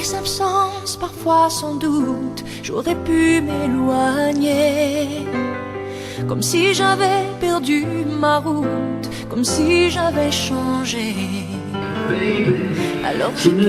les absences, parfois sans doute, j'aurais pu m'éloigner. Comme si j'avais perdu ma route, comme si j'avais changé. Alors je ne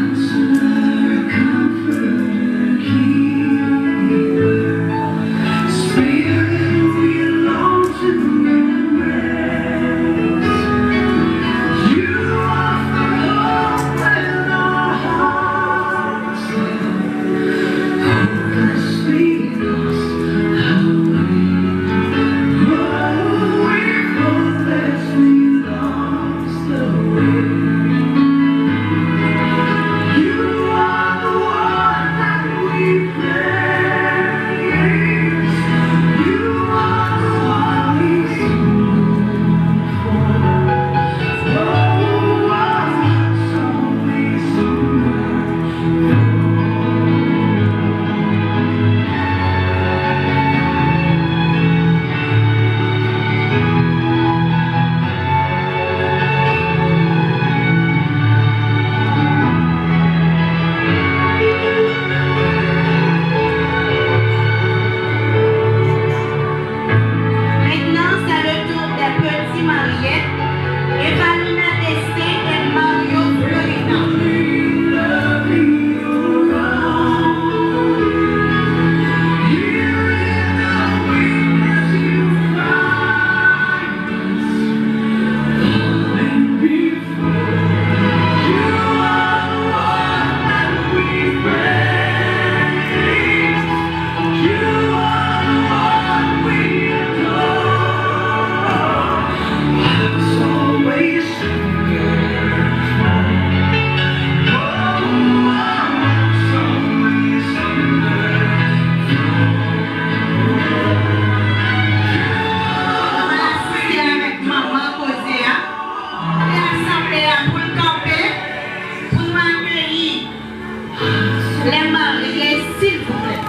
Counselor, comfort, keep s'il vous plaît.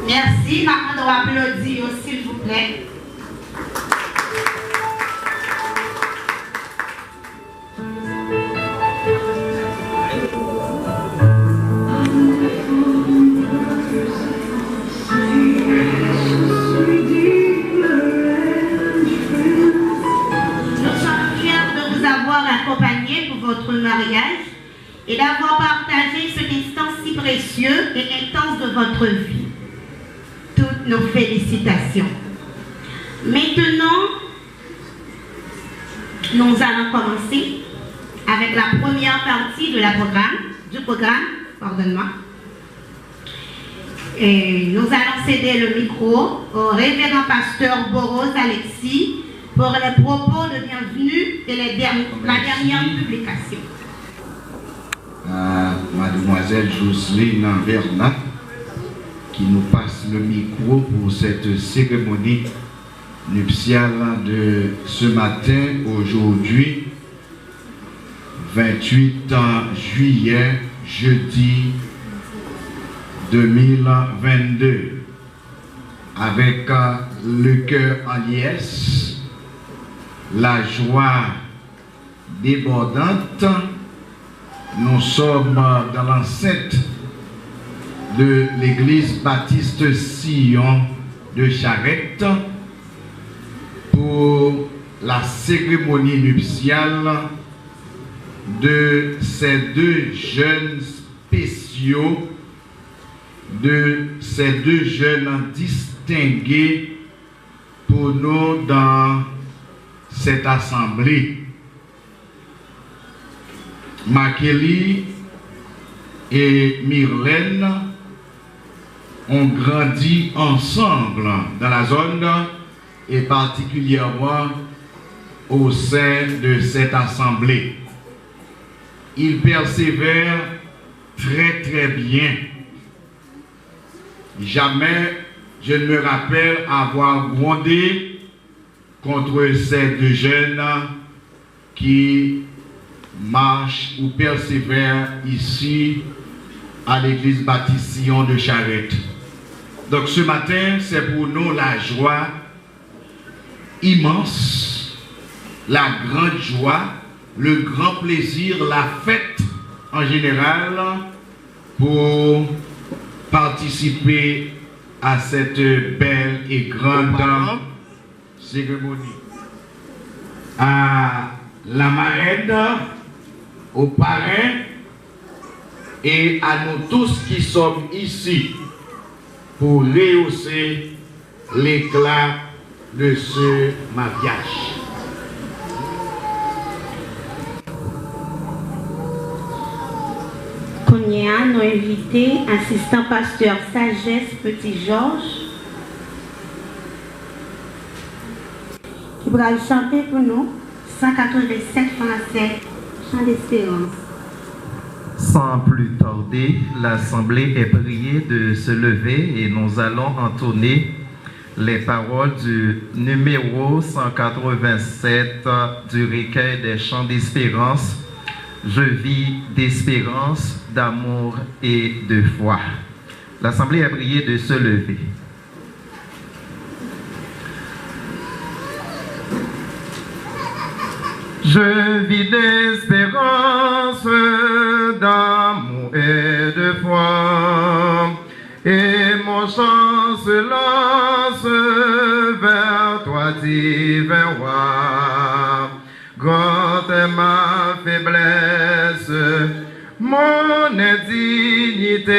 Merci, maman doit applaudir, s'il vous plaît. Nous sommes fiers de vous avoir accompagné pour votre mariage et d'avoir partagé cet instant si précieux et intense de votre vie. Toutes nos félicitations. Maintenant, nous allons commencer avec la première partie de du programme. Pardonne-moi. Et nous allons céder le micro au révérend pasteur Boros Alexis pour les propos de bienvenue et la dernière publication. Mademoiselle Jocelyne Bernat, qui nous passe le micro pour cette cérémonie nuptiale de ce matin, aujourd'hui, 28 juillet, jeudi 2022. Avec le cœur en liesse, la joie débordante, nous sommes dans l'enceinte de l'église baptiste Sion de Charette pour la cérémonie nuptiale de ces deux jeunes spéciaux, de ces deux jeunes distingués pour nous dans cette assemblée. Makeli et Myrlène ont grandi ensemble dans la zone et particulièrement au sein de cette assemblée. Ils persévèrent très bien. Jamais je ne me rappelle avoir grondé contre ces deux jeunes qui marchent ou persévèrent ici à l'église baptiste Sion de Charette. Donc ce matin, c'est pour nous la joie immense, la grande joie, le grand plaisir, la fête en général pour participer à cette belle et grande cérémonie. À la marraine, aux parrains et à nous tous qui sommes ici pour rehausser l'éclat de ce mariage. Kounia, nous invité assistant pasteur Sagesse Petit Georges qui va chanter pour nous 187 français, chant d'espérance. Sans plus tarder, l'Assemblée est priée de se lever et nous allons entonner les paroles du numéro 187 du recueil des chants d'espérance. Je vis d'espérance, d'amour et de foi. L'Assemblée est priée de se lever. Je vis d'espérance, d'amour et de foi, et mon chant se lance vers toi, divin roi. Grand est ma faiblesse, mon indignité,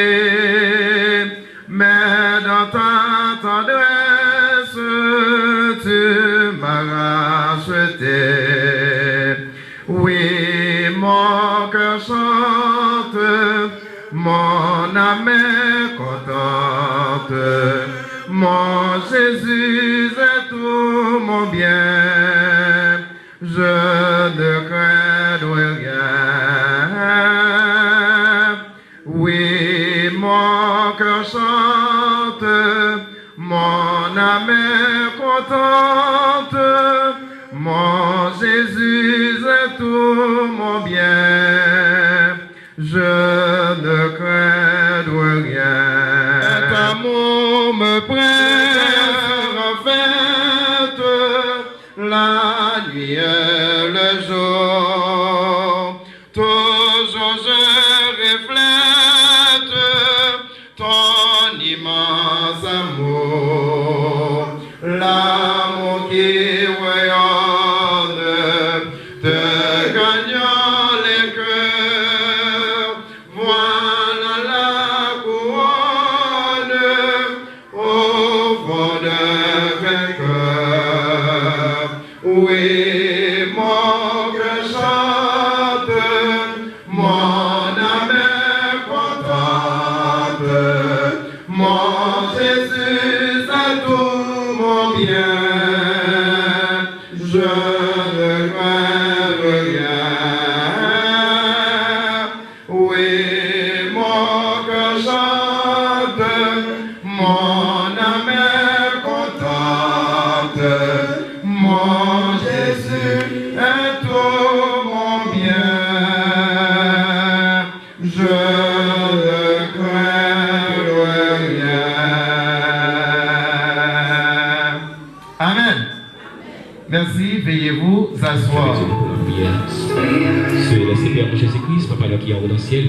mais dans ta tendresse, tu m'as racheté. Oui, mon cœur chante, mon âme est contente. Mon Jésus est tout mon bien, je ne crains rien. Oui, mon cœur chante, mon âme est contente. Mon Jésus est tout mon bien, je ne crains rien. Cet amour me prend en fête, la nuit et le jour. Toujours je reflète ton immense amour, l'amour qui rayonne, te gagnant les cœurs. Voilà la couronne au fond d'un vainqueur. Oui, mon cœur chante, mon âme est contente. Mon Jésus est tout mon bien, je ne crains rien. Oui, mon cœur chante, mon âme est contente. Mon Jésus est tout mon bien, je ne crains rien. Amen. Merci, veuillez-vous asseoir. C'est le Seigneur Jésus-Christ, Papa qui est en haut dans le ciel,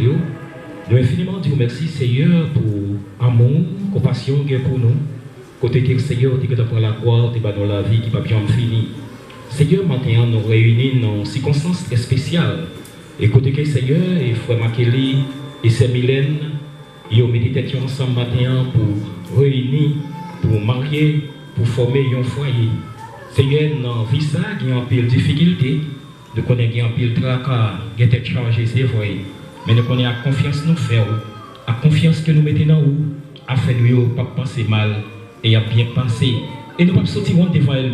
nous infiniment Dieu merci Seigneur pour amour, compassion qu'il y a pour nous. Côté que le Seigneur, tu prends la gloire, tu dans la vie qui va bien finir. Seigneur, maintenant nous réunissons dans circonstances très spéciales. Et côté que le Seigneur, et Frère Makeli et Sœur Mylène, ils ont médité ensemble maintenant pour réunir, pour marier, pour former un foyer. Seigneur, dans la vie, ça, il y a un peu de difficulté. Nous connaissons qu'il y a un peu de tracas, il y a peut-être changé, c'est vrai. Mais nous connaissons la confiance nous faire, la confiance que nous mettons dans nous, afin de ne pas penser mal et à bien penser. Et nous ne pouvons pas sortir devant elle,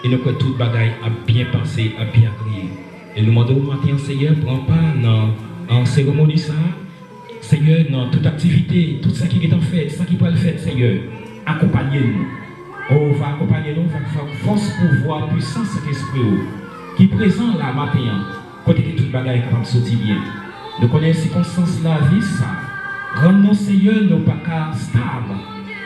et nous que toute bagaille a bien pensé, a bien crié. Et nous demandons au matin, Seigneur, prends part dans cérémonie ça, Seigneur, dans toute activité, tout ça qui est en fait, ça qui peut le faire, Seigneur, accompagnez-nous. On va accompagner nous, va faire force, pouvoir, puissance, cet esprit qui est présent là matin, côté que toute bagaille est capable de sortir bien. Nous connaissons les circonstances de la vie, ça. Rends-nous, Seigneur, nous pas stables.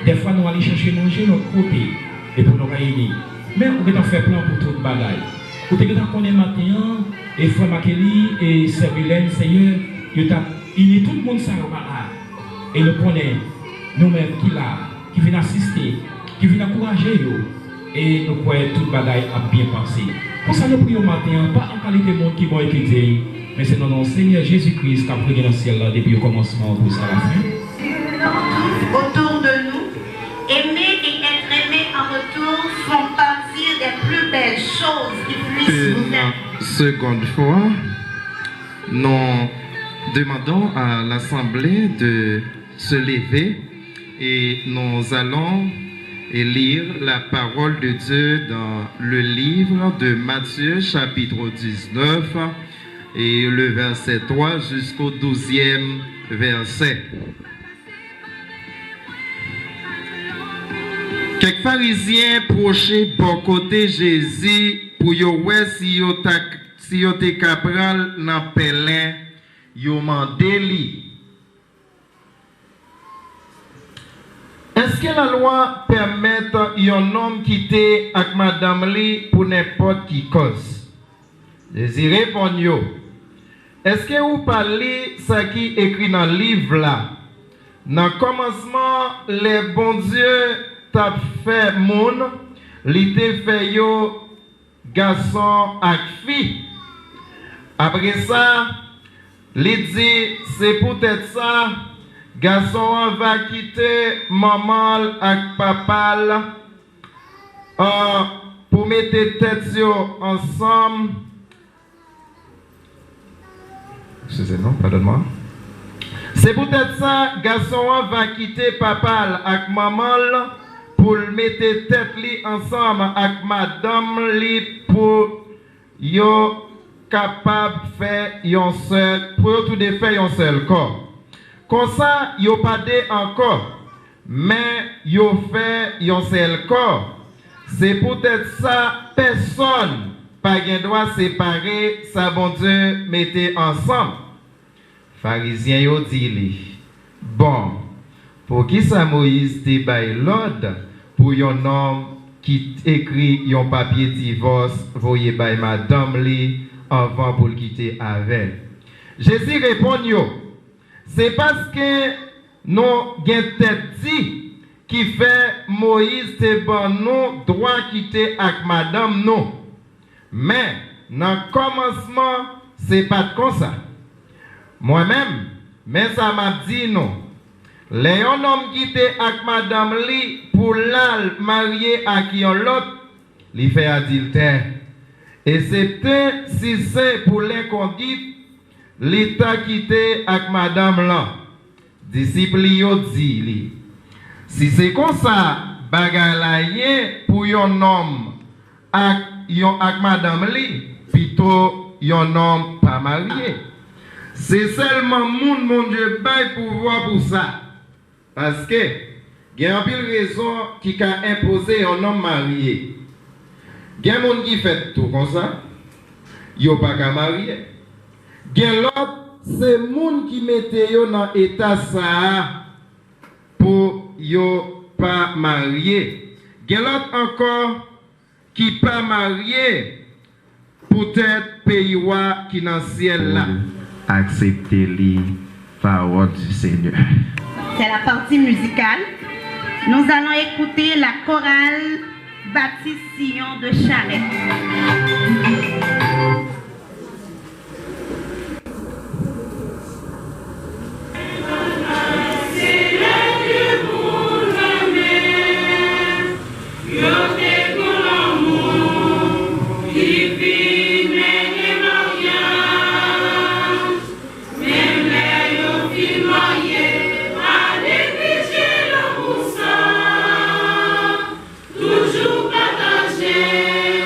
Des fois, nous allons chercher manger de l'autre côté et pour nous réunir. Mais on va faire plan pour toute bagaille. Côté que nous connaissons matin, et Frère Makeli et Sœur Mylène, Seigneur, il y a tout le monde ça là. Et nous connaissons nous-mêmes qui viennent assister, qui viennent encourager nous. Et nous croyons toute bagaille à bien penser. Pour ça, nous prions matin, pas en qualité de monde qui va écouter, mais c'est dans le Seigneur Jésus-Christ qui a prié dans le ciel là, depuis le commencement jusqu'à la fin. Autour de nous, aimer et être aimé en retour font partie des plus belles choses qui puissent nous faire. Seconde fois, nous demandons à l'Assemblée de se lever et nous allons lire la parole de Dieu dans le livre de Matthieu chapitre 19 et le verset 3 jusqu'au 12e verset. Quelques pharisiens prochaient pour côté Jésus pour voir si yo te capral dans pelin, yo mandé li. Est-ce que la loi permet un homme quitter avec madame li pour n'importe qui cause? Désiré répond yo. Est-ce que vous parlez ce qui est écrit dans le livre là? Dans le commencement, les bons dieux t'a fait moun, li te fait yo garçon ak fille. Après ça, li dit c'est peut-être ça Garçon va quitter maman avec papa pour mettre tête ensemble. Excusez, non, pardonne-moi. C'est peut-être ça, garçon va quitter papa avec maman pour mettre tête li ensemble avec madame li pour yo capable faire yon seul, pour tout de faire yon seul corps. Comme ça, yo pas de encore, mais yo fait yon seul corps. C'est peut-être ça, personne pas gen droit séparer, ça bon Dieu mettez ensemble. Pharisien yo dit li, bon, pour qui ça Moïse te bail l'ordre pour yon homme qui écrit yon papier divorce, voyez bail madame li avant pour le quitter avec. Jésus répond yo, c'est parce que nous gen tête dit qui fait Moïse te bon nous droit quitter avec madame nous. Mais dans le commencement, c'est pas comme ça. Moi-même, mais ça m'a dit non. Les hommes qui étaient avec madame li pour la marier à qui on l'autre, li fait adultère. Et c'était si c'est pour l'inconduite, l'état quitté avec madame là. Disciple yo dit li. Si c'est comme ça, bagay la yen pour yon homme avec madame li, plutôt yon homme pas marié. C'est seulement mon Dieu bail pouvoir pour ça. Parce que il y a une raison qui a imposé un homme marié. Il y a des gens qui fait tout comme ça. Ils n'ont pas qu'à marier. Il y a l'autre, c'est les gens qui mettent dans l'état ça pour ne pas marier. Il y a l'autre encore qui ne pas marié. Peut-être pays qui dans le ciel là. Acceptez les paroles du Seigneur. C'est la partie musicale. Nous allons écouter la chorale Baptiste Sion de Charette. Toujours partagé,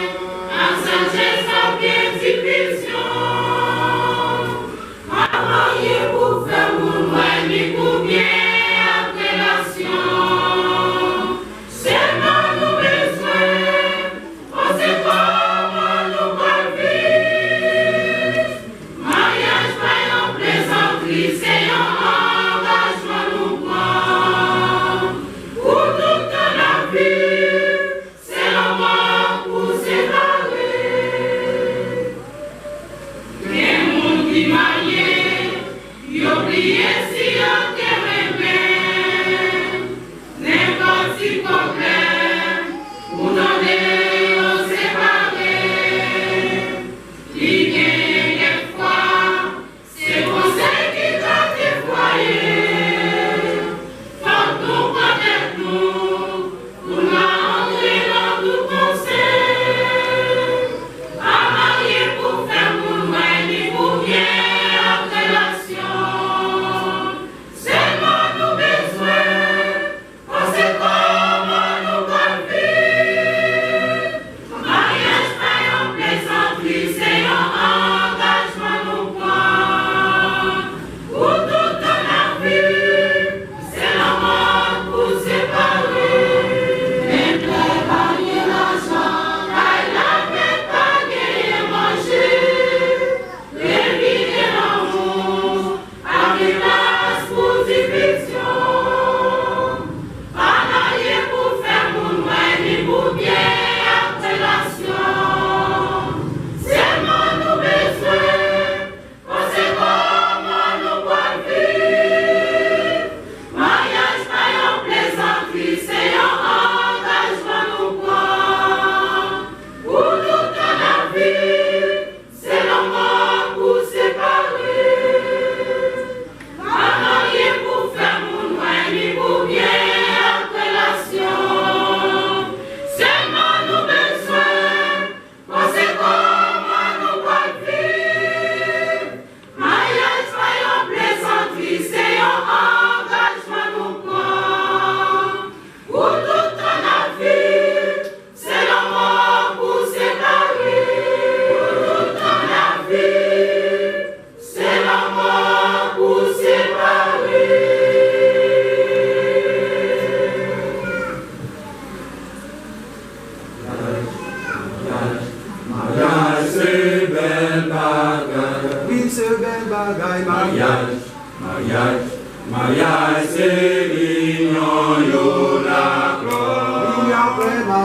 à sa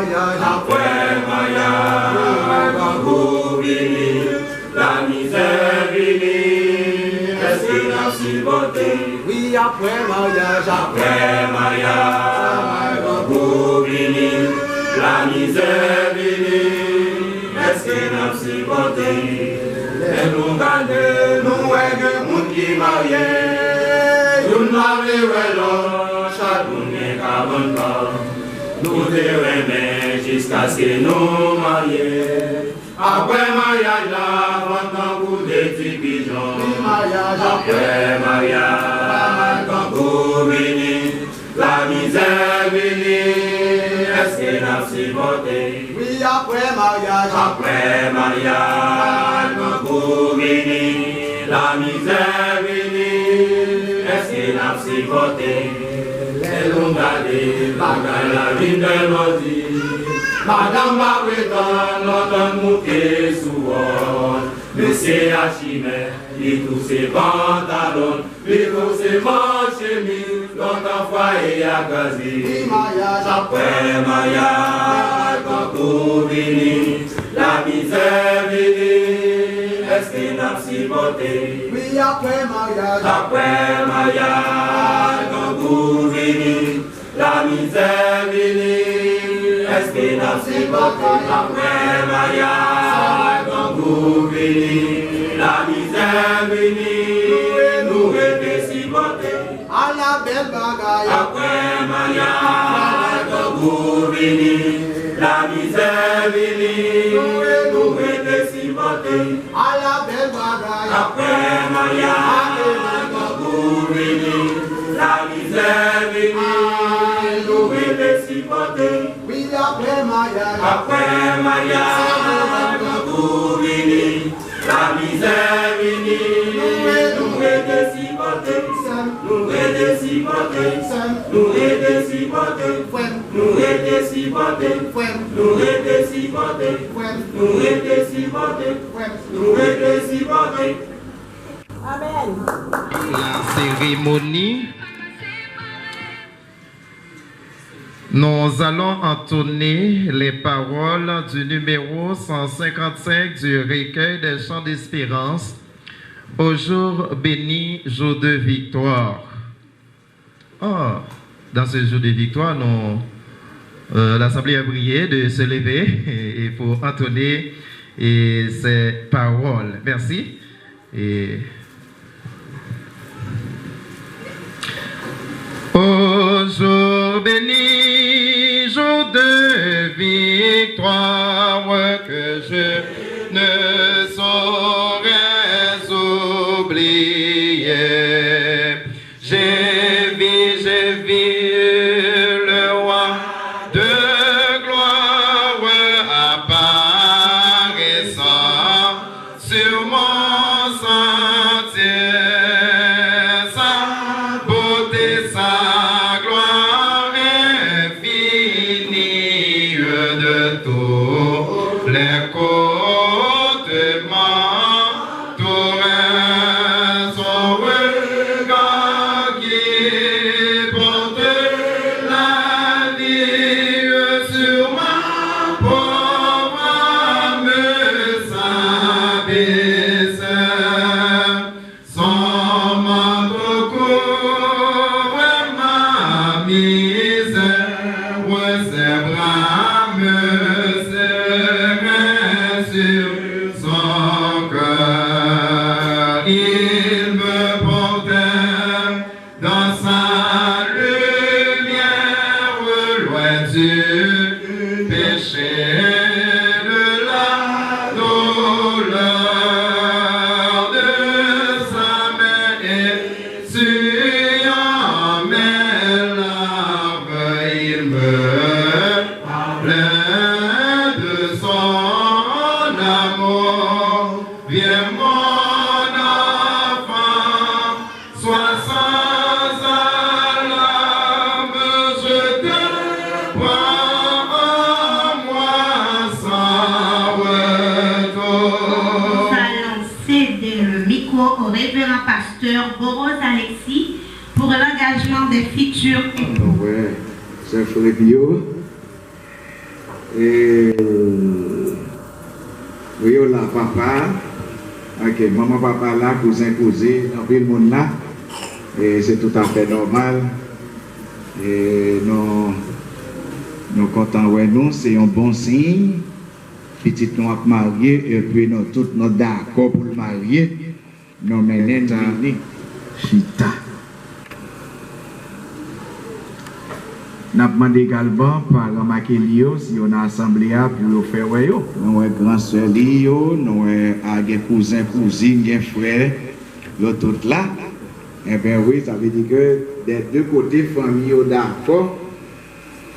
mariage, après mariage, quand vous venez, la misère venez, est-ce qu'il a supporté? Oui, après mariage, quand vous venez, la misère venez, est-ce qu'il a supporté? Et nous gardons, nous aidons, nous qui mariés, nous n'avons chaque journée qu'à 20 ans. Nous te remet jusqu'à ce que nous marions. Après mariage, là, pendant vous des petits pigeons. Après mariage, quand vous venez, la misère venez, est-ce qu'il a supporté? Oui, après mariage, quand vous venez, la misère venez, est-ce qu'il a supporté? Et l'on garde la vie de l'ordi. Madame Babreton, l'automne mouquet souvent. Monsieur Achimé, il tous ses pantalons, il tous ses manches chemises, l'automne foyer à gazi. Après mariage, quand vous venez, la misère venez, est-ce qu'il a supporté? Oui, après mariage, quand vous venez, la misère venez, est-ce qu'il a supporté? Après mariage, quand vous venez, la misère venez, nous était supporté. À la belle bagaille. Après mariage, quand vous venez, la misère venez, nous était supporté. À la belle bagaille. Après mariage, quand vous venez, la misère venez, nous était supporté. Oui, après mariage, quand vous venez, la misère venez, nous était supporté. Nous était supporté, nous était supporté, nous était supporté, nous était supporté, nous était supporté, nous était supporté. Amen. La cérémonie, nous allons entonner les paroles du numéro 155 du recueil des chants d'espérance. Au jour béni, jour de victoire. Oh, dans ce jour de victoire, l'Assemblée a prié de se lever et pour entonner ces paroles. Merci. Au jour béni, jour de victoire, que je ne saurais oublier. J'ai vu le roi de gloire apparaissant sur mon sentier. Sa beauté, sa gloire infinie de tous les côtés. des futurs. Ouais, c'est Philippe Bio. Et oui, là, papa. Ok, maman, papa là, cousin, cousine, dans le monde là. Et c'est tout à fait normal. Et nous comptons, ouais, nous, c'est un bon signe. Petit nous avons marié et puis nous tous nous d'accord pour le marier. Nous menons Chita. Nous avons demandé également par Makelio si on a assemblé pour faire ouais. Nous avons grand soeur Lio, nous avons cousin, cousine, frère, nous tous là. Eh bien oui, ça veut dire que des deux côtés, famille d'accord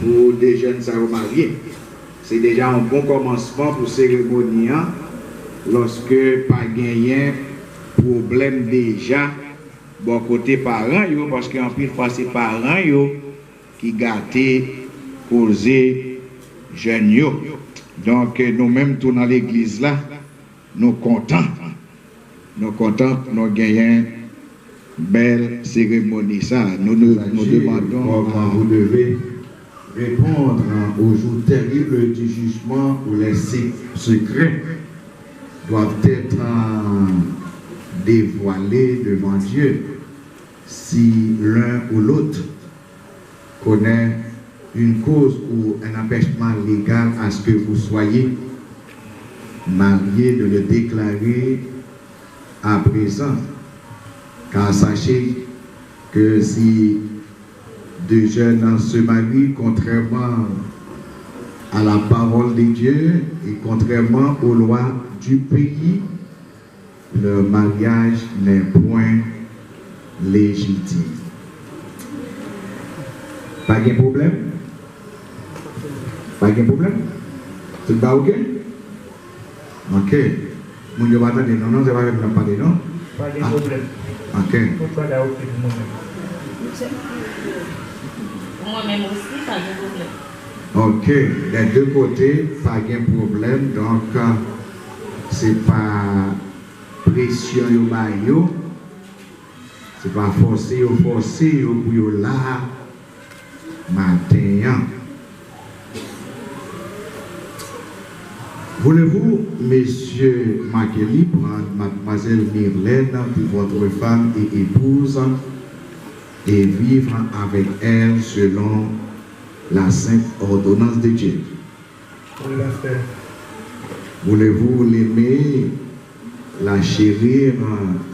pour des jeunes mariés. C'est déjà un bon commencement pour cérémonie lorsque pas gagné problème déjà bon côté parents parce qu'en plus fois c'est parents qui gâté causé jeunes yo. Donc nous-mêmes tout dans l'église là nous contents nous gagnons belle cérémonie ça nous demandons comment vous devez répondre au jour terrible du jugement où les secrets doivent être dévoilés devant Dieu si l'un ou l'autre connaît une cause ou un empêchement légal à ce que vous soyez mariés, de le déclarer à présent. Car sachez que si deux jeunes se marient contrairement à la parole de Dieu et contrairement aux lois du pays, le mariage n'est point légitime. Pas de problème? Pas de problème? C'est pas ok? Ok. Mon Dieu va attendre, non, c'est pas avec nous parler, non? Pas de problème. Ok. Moi-même aussi, pas de problème. Ok, des deux côtés, pas de problème, donc c'est pas pression yo, c'est pas forcé pour là matin. Voulez-vous, messieurs Makeli, prendre mademoiselle Myrlène pour votre femme et épouse et vivre avec elle selon la sainte ordonnance de Dieu? Voulez-vous l'aimer, la chérir,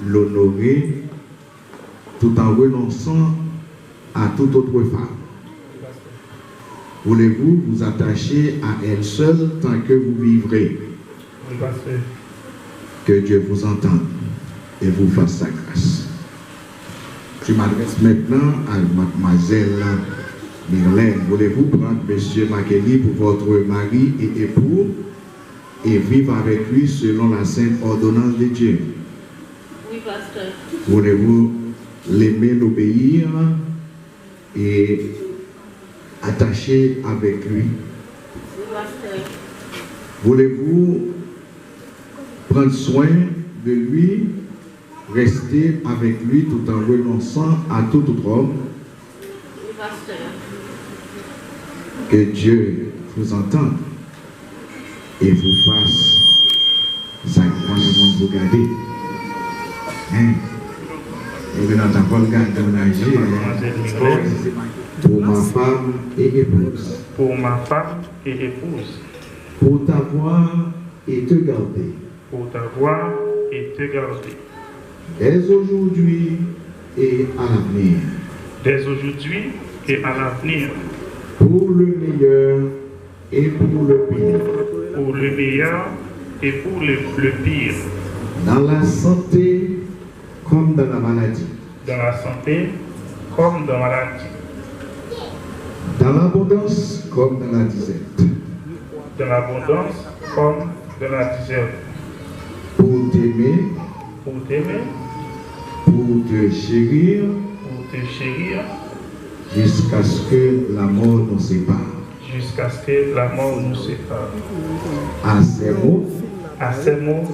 l'honorer, tout en renonçant à toute autre femme? Voulez-vous vous attacher à elle seule tant que vous vivrez? Que Dieu vous entende et vous fasse sa grâce. Je m'adresse maintenant à mademoiselle Myrlène. Voulez-vous prendre monsieur Makeli pour votre mari et époux et vivre avec lui selon la sainte ordonnance de Dieu? Oui, pasteur. Voulez-vous l'aimer, l'obéir et attaché avec lui? Oui, pasteur. Voulez-vous prendre soin de lui, rester avec lui tout en renonçant à tout autre homme? Oui, pasteur. Que Dieu vous entende et vous fasse sa grâce pour vous garder. Hein? Et vous n'entendez pas le garder pour ma femme et épouse. Pour ma femme et épouse. Pour t'avoir et te garder. Pour t'avoir et te garder. Dès aujourd'hui et à l'avenir. Dès aujourd'hui et à l'avenir. Pour le meilleur et pour le pire. Pour le meilleur et pour le pire. Dans la santé comme dans la maladie. Dans la santé comme dans la maladie. Dans l'abondance comme dans la disette. Dans l'abondance comme dans la disette. Pour t'aimer. Pour t'aimer. Pour te chérir. Pour te chérir. Jusqu'à ce que la mort nous sépare. Jusqu'à ce que la mort nous sépare. À ces mots,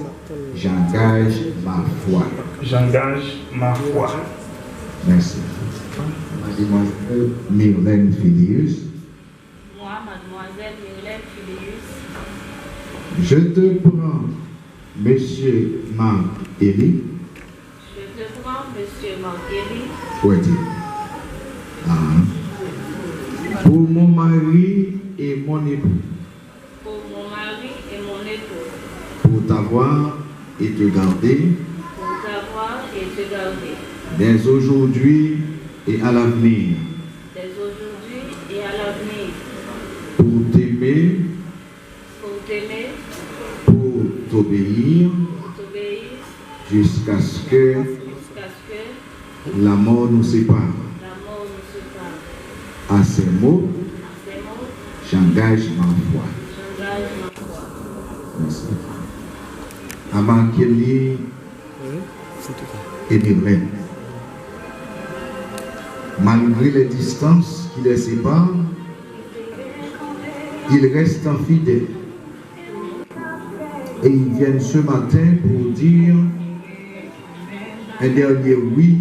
j'engage ma foi. J'engage ma foi. Merci. Mademoiselle Myrlène Filius. Moi, mademoiselle Myrlène Filius. l'église. Je te prends, Monsieur Marc Élie. Je te prends, Monsieur Marguerite, Ouais, dis. Pour mon mari et mon époux, pour mon mari et mon époux, pour t'avoir et te garder pour t'avoir et te garder, dès aujourd'hui et à l'avenir, dès aujourd'hui et à l'avenir, pour t'aimer, pour t'obéir, jusqu'à ce que la mort nous sépare. À ces mots, j'engage ma foi. Merci. À Marc-Élie et Myrlène. Malgré les distances qui les séparent, ils restent fidèles. Et ils viennent ce matin pour dire un dernier oui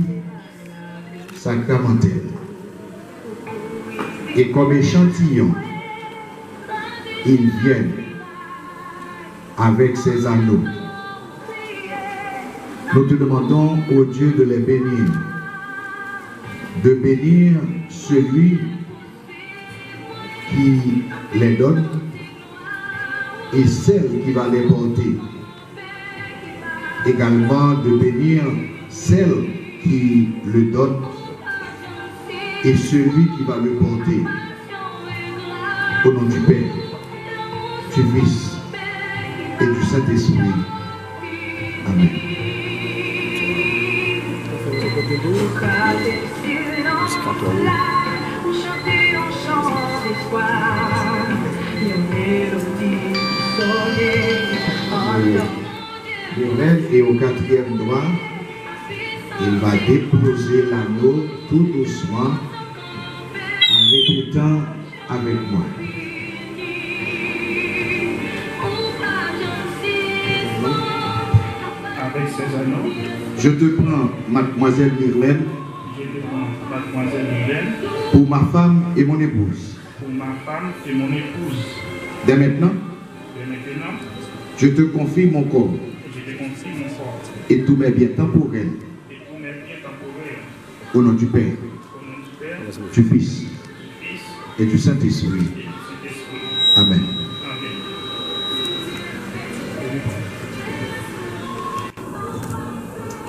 sacramentel. Et comme échantillon, ils viennent avec ces anneaux. Nous te demandons, ô Dieu, de les bénir, de bénir celui qui les donne et celle qui va les porter. Également de bénir celle qui le donne et celui qui va le porter. Au nom du Père, du Fils et du Saint-Esprit. Amen. Et au quatrième doigt, il va déposer l'anneau tout doucement en répétant avec moi. Avec ces anneaux, Je te prends, mademoiselle Myrlène, je te prends mademoiselle Myrlène, pour ma femme et mon épouse. pour ma femme et mon épouse. Dès maintenant, Et maintenant, je te confie mon corps je te confie mon corps et tous mes biens temporels. et tous mes biens temporels. Au nom du Père, Au nom du Père, du Fils du Fils et du Saint-Esprit. et du Saint-Esprit. Amen. Amen.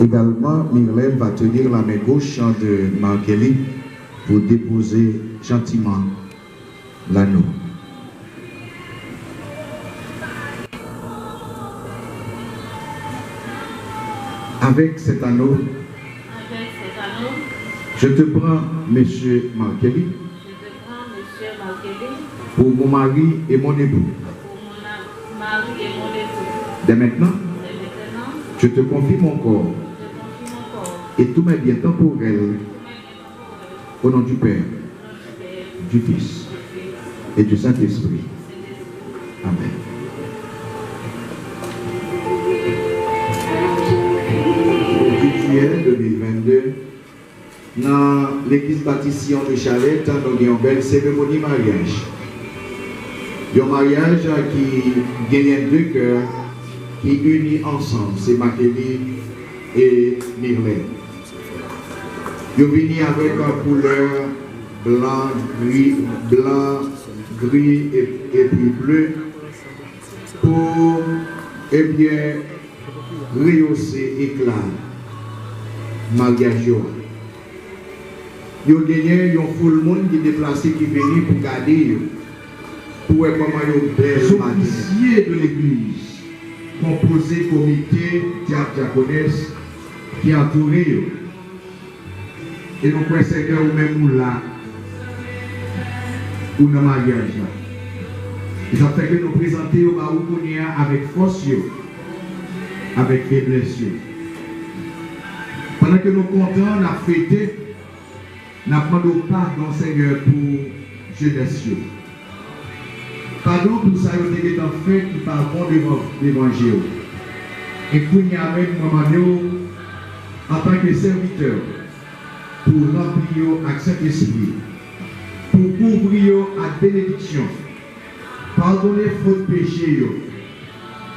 Également, Myrlène va tenir la main gauche de Marc-Élie pour déposer gentiment l'anneau. Avec cet anneau, avec cet anneau, je te prends, monsieur Marc-Élie, je te prends, Monsieur Marguerite, pour mon mari et mon époux. pour mon mari et mon époux. Dès maintenant, Et maintenant, je te confie mon corps je confie mon corps, et tous mes biens temporels tous mes biens temporels, au nom du Père, au nom du Père, du Fils du Fils, et du Saint-Esprit. du Saint-Esprit. Amen. Juillet 2022, dans l'église baptiste Sion de Chalet, nous avons une belle cérémonie mariage. Un mariage qui gagne deux cœurs, qui unit ensemble, c'est Marc-Élie et Myrlène. Ils viennent avec une couleur blanc, gris et puis bleu pour rehausser éclat mariage. Ils ont gagné un full monde qui est déplacé qui vient pour garder pour voir comment ils ont officiers de l'église composé comité diaconesse qui entoure et nous croyons Seigneur ou même là ou dans le mariage. Ça fait que nous présenter au Baroukonia avec force, avec faiblesse. Pendant que nous comptons, nous avons fêté, nous avons demandé pardon Seigneur pour jeunesse. Pardon pour ça, nous avons fait qui parle bon devant l'évangile. Et pour nous avec nous en tant que serviteur, pour remplir avec Saint-Esprit, pour couvrir à bénédiction. pardonner faute péché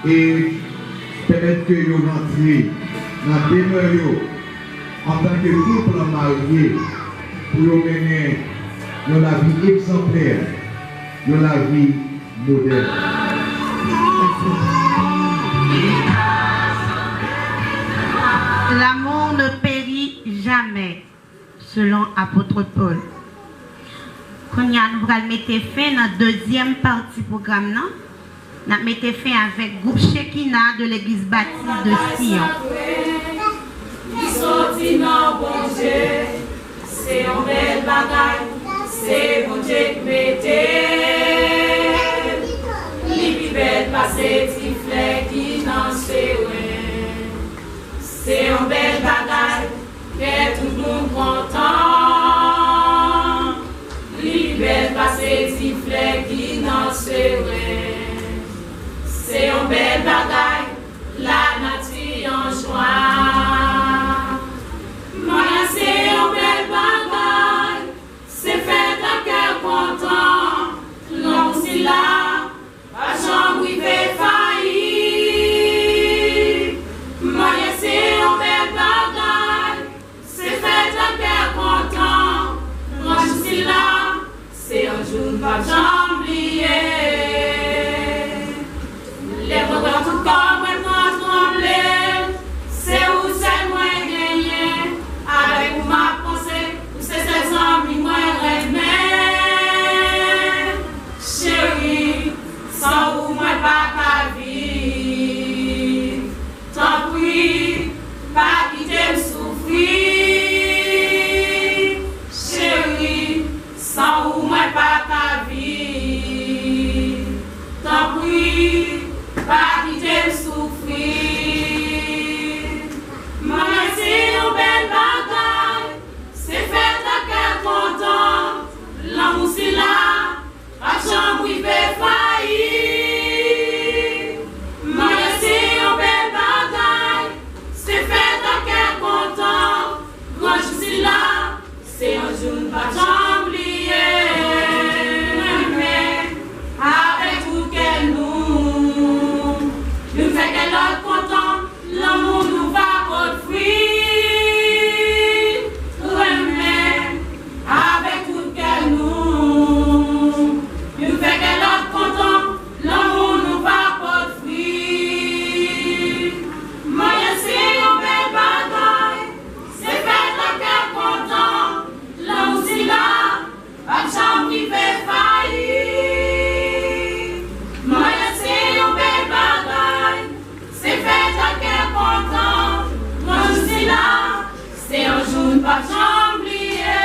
et permettre que vous rentrez dans la demeure en tant que couple marié pour mener la vie exemplaire, la vie moderne. L'amour ne périt jamais, selon apôtre Paul. Quand nous allons mettre fin à la deuxième partie du programme, nous allons mettre fin avec le groupe Shekinah de l'église baptiste de Sion. C'est un bel bagage, c'est bon Dieu qui mettait. Les plus belles passées, petits fleurs qui dansent. C'est un bel bagage, que tout le monde content. Les plus belles passées, petits fleurs qui dansent. C'est un bel bagage, la nature en joie. Moi, c'est un bel bagage, c'est fait un cœur content. L'homme c'est là, pas chambre il fait faillir. Moi, c'est un bel bagage, c'est fait un cœur content. L'homme c'est là, c'est un jour pas chambre oublié. Les bras dans tout corps, maintenant trembler, c'est où c'est moi gagné. Avec vous ma pensée, c'est ces amis moi rêver. Chérie, sans vous moi pas qu'à vivre. Tant pis, pas quitter me souffrir. Chérie, sans vous moi pas qu'à vivre. Tant pis, pas quitter me souffrir. Moi c'est un bel bagage, c'est fait à cœur content. L'amour c'est là, à chambre il fait faillir. Moi c'est un bel bagage, c'est fait à cœur content. Quand je suis là, c'est un jour pas chambre oublié. Avec tout qu'elle nous fait qu'elle est content, l'amour nous va construire. Avec tout qu'elle nous fait qu'elle est content, l'amour nous va construire. Moi, c'est un bel bagaille, c'est fait de cœur content, l'amour c'est là, pas de chambre qui fait faillir. Moi, c'est un bel bagaille, c'est fait de cœur content, l'amour c'est là, c'est un jour pas de chambre oublié.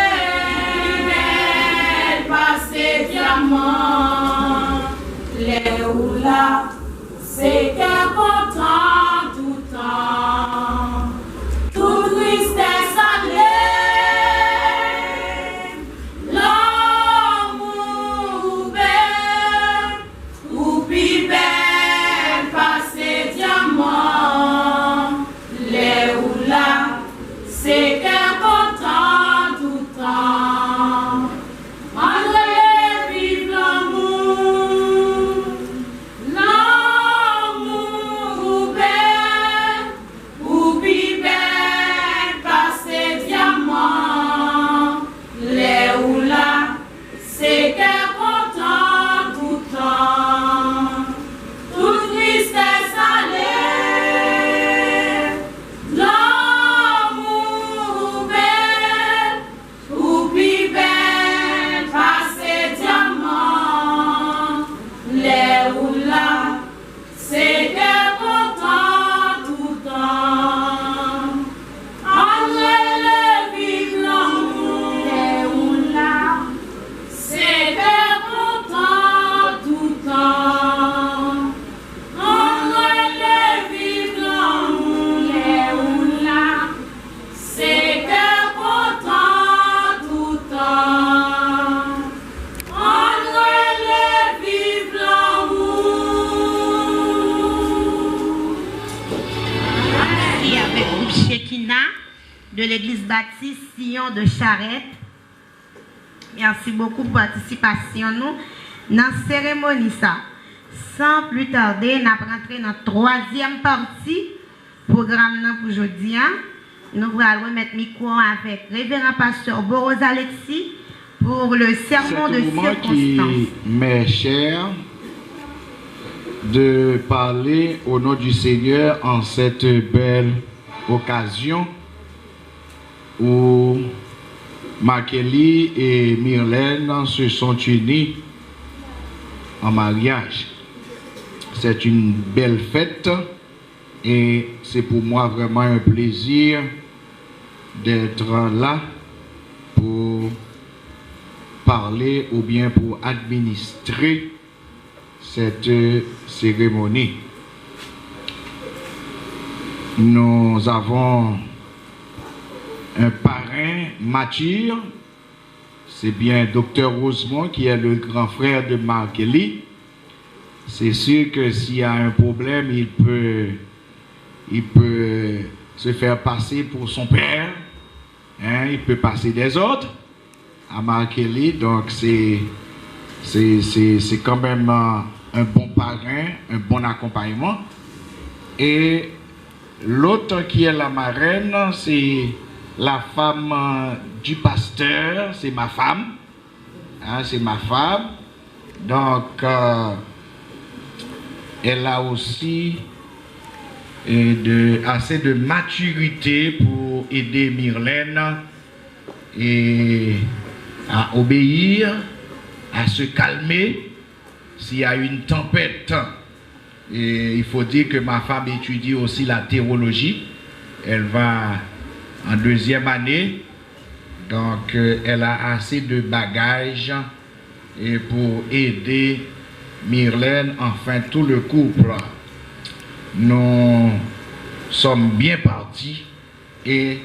Belle passé diamant, les roulas, c'est cœur content tout temps. Tout tristesse allée, l'amour belle, ou plus belle passé diamant, les roulas, c'est cœur content tout temps. André vive l'amour, l'amour belle, ou plus belle passé diamant, les roulas, c'est cœur content tout temps. Toute tristesse allée, l'amour belle, ou plus belle passé diamant, les roulas, c'est cœur content tout temps. André le vive l'amour, les roulas, c'est cœur content tout temps. André le vive l'amour, les roulas, c'est cœur content tout temps. André le vive l'amour. Merci avec le groupe Shekinah de l'église baptiste Sion de Charette. Merci beaucoup pour la participation. dans la cérémonie ça. Sans plus tarder, nous allons rentrer dans la troisième partie du programme pour aujourd'hui. Nous allons remettre le micro avec le révérend pasteur Boros Alexis pour le sermon de circonstance. Mes chers, de parler au nom du Seigneur en cette belle occasion où Makeli et Myrlène se sont unis en mariage. C'est une belle fête et c'est pour moi vraiment un plaisir d'être là pour parler ou bien pour administrer cette cérémonie. Nous avons un parrain mature, c'est bien Dr Rosemont qui est le grand frère de Makeli. C'est sûr que s'il y a un problème, il peut se faire passer pour son père, hein, il peut passer des autres à Makeli, donc c'est quand même un bon parrain, un bon accompagnement. Et l'autre qui est la marraine, c'est la femme du pasteur, c'est ma femme, hein, c'est ma femme. Donc elle a aussi assez de maturité pour aider Myrlène et à obéir, à se calmer s'il y a une tempête. Et il faut dire que ma femme étudie aussi la théologie. Elle va en deuxième année. Donc elle a assez de bagages et pour aider Myrlène, enfin tout le couple. Nous sommes bien partis et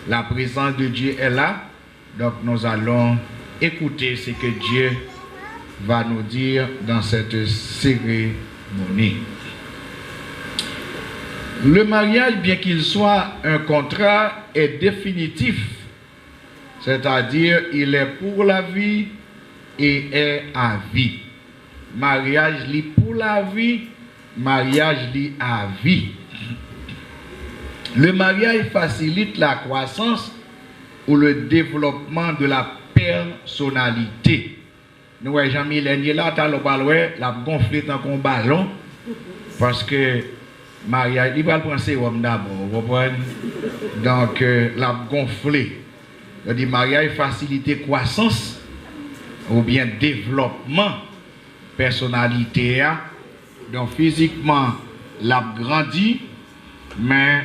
la présence de Dieu est là. Donc nous allons écouter ce que Dieu va nous dire dans cette cérémonie. Le mariage, bien qu'il soit un contrat, est définitif. C'est-à-dire, il est pour la vie et est à vie. Mariage lit pour la vie, mariage lit à vie. Le mariage facilite la croissance ou le développement de la personnalité. Nous voyons Jean-Michel là, la gonflé dans un ballon parce que mariage, il va le prendre sérum d'abord, vous comprenez? Donc, la gonflé. Le mariage facilite croissance ou bien développement personnalité. Donc, physiquement, la grandit, mais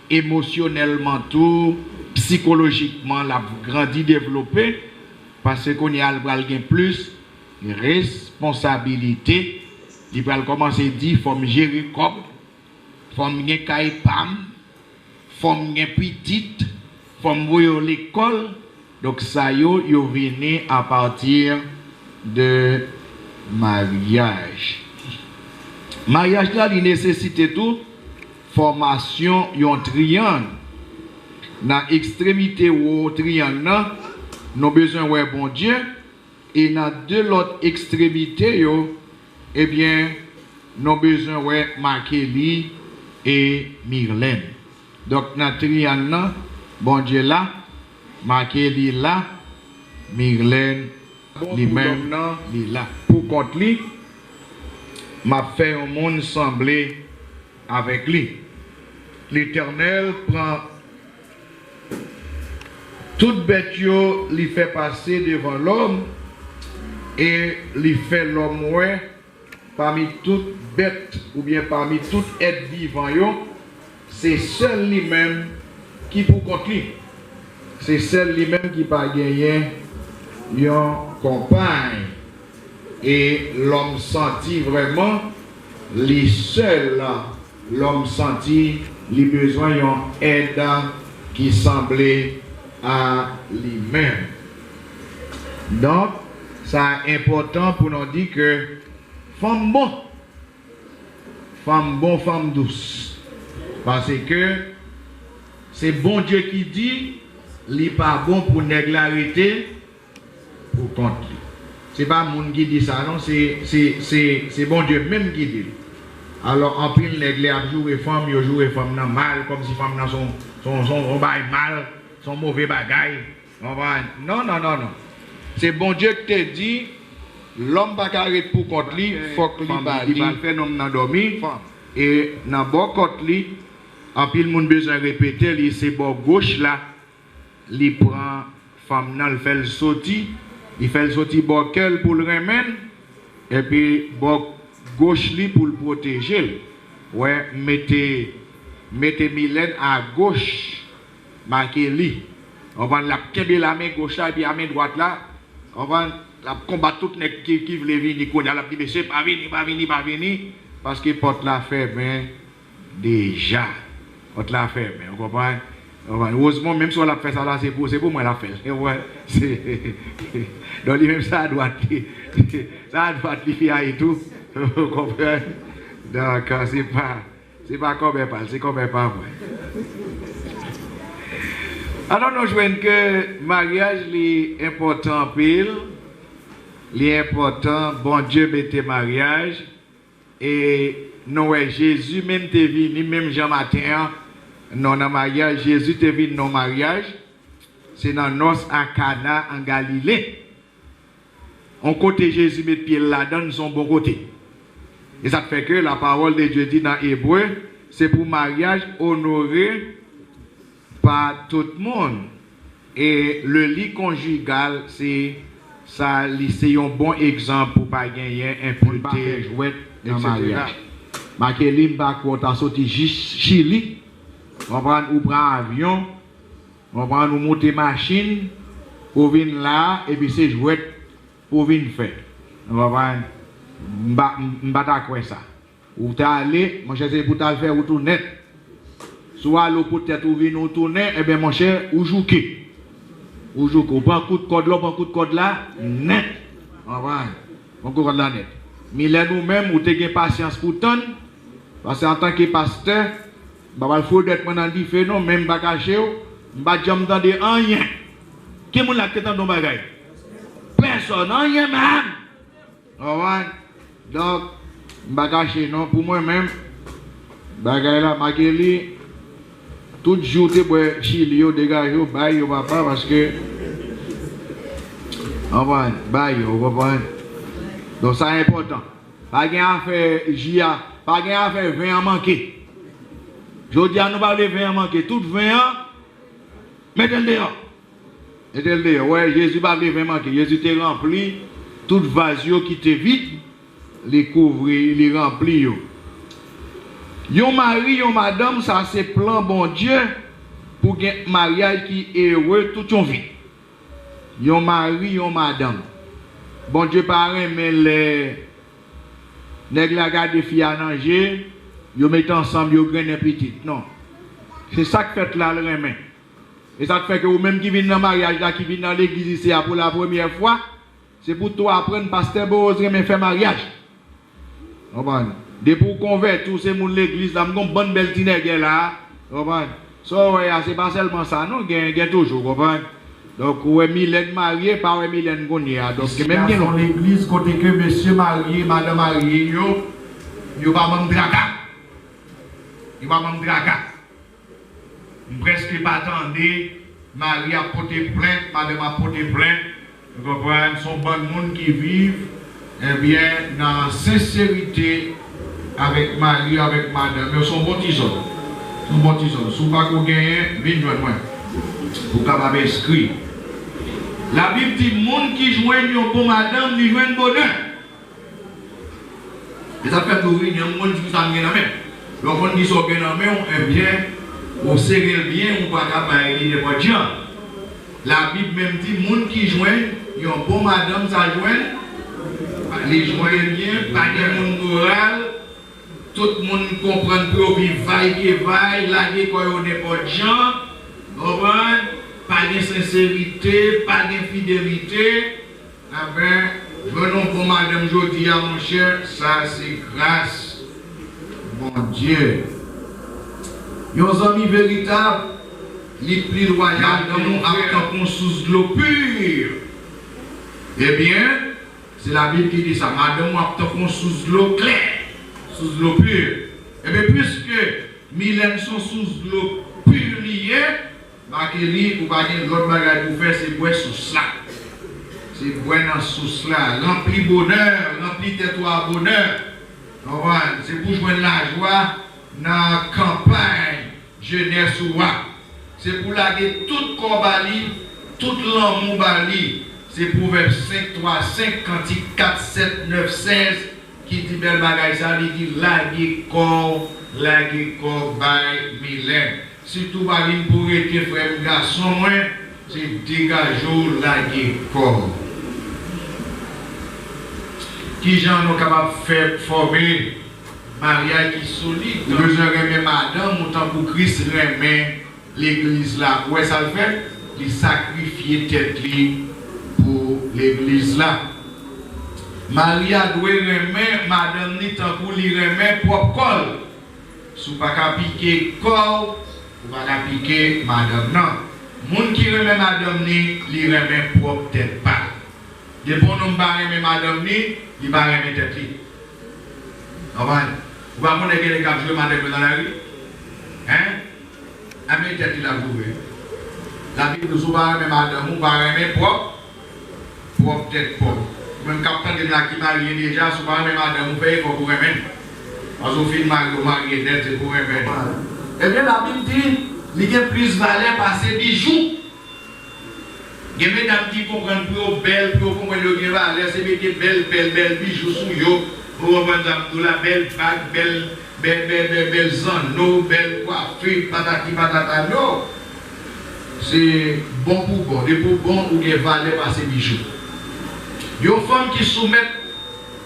émotionnellement tout, psychologiquement, la grandit, développé, parce qu'on y a plus de responsabilité. Il va commencer à dire, il faut me gérer comme, il faut me gérer pam, il faut me gérer petite, il faut me voir à l'école. Donc ça, yo venu à partir de mariage. Mariage là, il nécessite tout formation yon triangle. Dans l'extrémité ou triangle là, nous avons besoin de bon Dieu. Et dans de l'autre extrémité, eh bien, nous avons besoin de Makeli et Myrlène. Donc, dans le triangle là, bon Dieu là, Makeli là, Myrlène lui-même là. Pour contre lui, m'a fait un monde sembler avec lui. L'Éternel prend toute bête lui fait passer devant l'homme et lui fait l'homme parmi toutes bêtes ou bien parmi toutes êtres vivants, c'est seul lui-même qui peut contre lui. C'est seul lui-même qui va gagner une compagne. Et l'homme sentit vraiment, les seuls, l'homme sentit les besoins d'une aide qui semblait à lui-même. Donc, c'est important pour nous dire que femme bon, femme douce. Parce que c'est bon Dieu qui dit, il n'est pas bon pour néglarité pour contre lui. C'est pas monde qui dit ça, non, c'est bon Dieu même qui dit. Alors, en pile, les nègres a joué femme, ils jouent femme mal, comme si femme son mal, son mauvais bagaille. Non. C'est bon Dieu qui te dit, l'homme va arrêter pour contre lui, il faut que il va faire non dans dormir. Et dans bon contre lui, en pile, monde besoin répéter, c'est bon gauche là, il prend femme là, il fait le sorti, il fait le sorti bon cœur pour le remettre, et puis bon gauche li pour le protéger. Ouais, mettez Mylène à gauche, marquez li. On va la kembe la main gauche là et puis la main droite là. On va la combattre tout les qui veulent venir qu'on a la petite c'est pas venir parce que porte la ferme déjà. Porte la ferme, on comprend. Heureusement même si on l'a fait ça là c'est pour moi la fait. Ouais, c'est donc lui même ça doit lui faire et tout. Vous comprenez? Donc c'est pas comme pas, c'est comme pas moi. Alors nous jouons que mariage est important pile, est important, bon Dieu mette mariage et nous Jésus même te venu même Jean matin non dans mariage Jésus te venu non mariage c'est dans noces à Cana en Galilée. On côté Jésus met pied là-dedans son bon côté. Et ça fait que la parole de Dieu dit dans Hébreu, c'est pour mariage honoré par tout le monde. Et le lit conjugal, c'est ça, c'est un bon exemple pour ne pas gagner impureté, jouet dans le mariage. Marqué Limba, quand on a sorti Chili, on prend avion, on prend nous monter machine, pour venir là, et puis c'est jouet pour venir faire. On va prendre. M'bata quoi ça ou t'es allé mon cher c'est pour t'aller faire ou tourner soit l'eau peut-être ou venir ou tourner et bien mon cher ou jouer on prend coup de code là net on va on coup de code là net mais là nous-mêmes ou t'es patience pour ton parce que en tant que pasteur bah il faut d'être pendant dit fait non même pas caché m'ba jam dans des rien qui mon la tête dans bagaille personne rien même on va donc, bagache non pour moi-même, bagaille là, Makeli, tout jour te bois chili yo dégage yo bail yo papa parce que on va bail yo comprendre. Donc ça est important. Pas gain à faire JA, pas gain à faire 20 ans manqué. Je dis à nous parler 20 ans manqué, tout 20 ans mettez-le dehors. Mettez-le dehors. Ouais, Jésus pas 20 manqué, Jésus t'est rempli tout vase qui te vide. Les couvrir, les remplir. Yon mari, yon madame, ça c'est plan bon Dieu pour un mariage qui est heureux toute son vie. Yon mari, yon madame. Bon Dieu parrain, mais les nègres la garde filles à manger, yon mettent ensemble, yon graine petite. Non. C'est ça que fait là le remet. Et ça fait que vous même qui viennent dans le mariage là, qui viennent dans l'église ici pour la première fois, c'est pour toi apprendre pasteur Boaz mais faire mariage. Dès pour convaincre tous ces gens de l'église, là, une bonne belle tinague là. C'est pas seulement ça, non, il y a toujours. Donc, ouais, Mylène mariée, pas ouais, Mylène Gonier. Donc, même dans l'église, côté que monsieur marié, madame mariée, yo pas même draga. Yo pas même draga. Presque pas attendez, Marie a porté plainte, madame a porté plainte. Vous comprenez, sont bon monde qui vivent. Eh bien, dans sincérité, avec Marie, avec madame, ils sont bons tisons. Ils sont bons tisons. Si vous ne pouvez pas gagner, venez joindre moi. Pour capable inscrire. La Bible dit, monde qui joignent pour madame, ils joignent bonheur. Et ça fait pour venir, il y a un monde qui s'en vient dans la main. Donc, on dit ça bien dans la main, eh bien, on serre bien, on ne peut pas gagner n'importe quoi. La Bible même dit, monde qui joignent, ils ont bon madame, ça joignent. Les joyeux bien, pas de monde moral, tout le monde comprend que vivre vaille que vaille, la vie qu'on n'est pas de gens, pas de sincérité, pas d'infidélité. Eh bien, venons pour madame Jodia, mon cher, ça c'est grâce, bon Dieu. Nos amis véritables, les plus royaux dans nous, avec un sous de l'eau pure. Eh bien, C'est la Bible qui dit ça. Madame, on sous l'eau claire, sous l'eau pure. Et bien, puisque Mylène sont sous l'eau pure liée, Makéli, vous pas dire l'autre bagage pour faire, c'est boire sous cela. C'est boire dans sous cela. Rempli bonheur, rempli tais-toi bonheur. C'est pour joindre la joie dans la campagne, jeunesse ou c'est pour laguer tout corbali, tout l'amour bali. C'est Proverbe 5, 3, 5, Cantique 4, 7, 9, 16 qui dit belle bagaille ça, il dit laguer corps, by Mylène. Si tout va venir pour être frère garçon, c'est dégageau laguer corps. Qui gens sont capables de faire former mariage qui solide. Nous besoin de madame, autant pour Christ remet l'église là. Où est-ce ça le fait? Il sacrifie tête pour l'église là. Maria doit remettre madame ni tant pour lui remettre propre col. Si vous pas piquer corps, vous pas piquer madame non. Moun qui remet madame ni, lui remet propre tête pas. De bon nom pas remet madame ni, il va remettre tête li. Vous va connaître les gars jouer madame dans la rue? Hein? Amène tête la bourrée. La Bible nous va remettre madame, on va remettre propre tête propre. Même capitaine de la qui marie déjà, souvent même madame, vous payez pour remettre. Parce que film marié net, c'est pour remettre. Eh bien, la Bible dit, il y a plus valeur par ses bijoux. Il y a des mesdames qui comprennent plus belle, pour comprendre le valeur, c'est mettre belle bijoux sur eux, pour reprendre la belle bague, belle zone, belle coiffure, patati patata, non. C'est bon pour bon, des pour bon ou des valeurs par ses bijoux. Il y a des femmes qui soumettent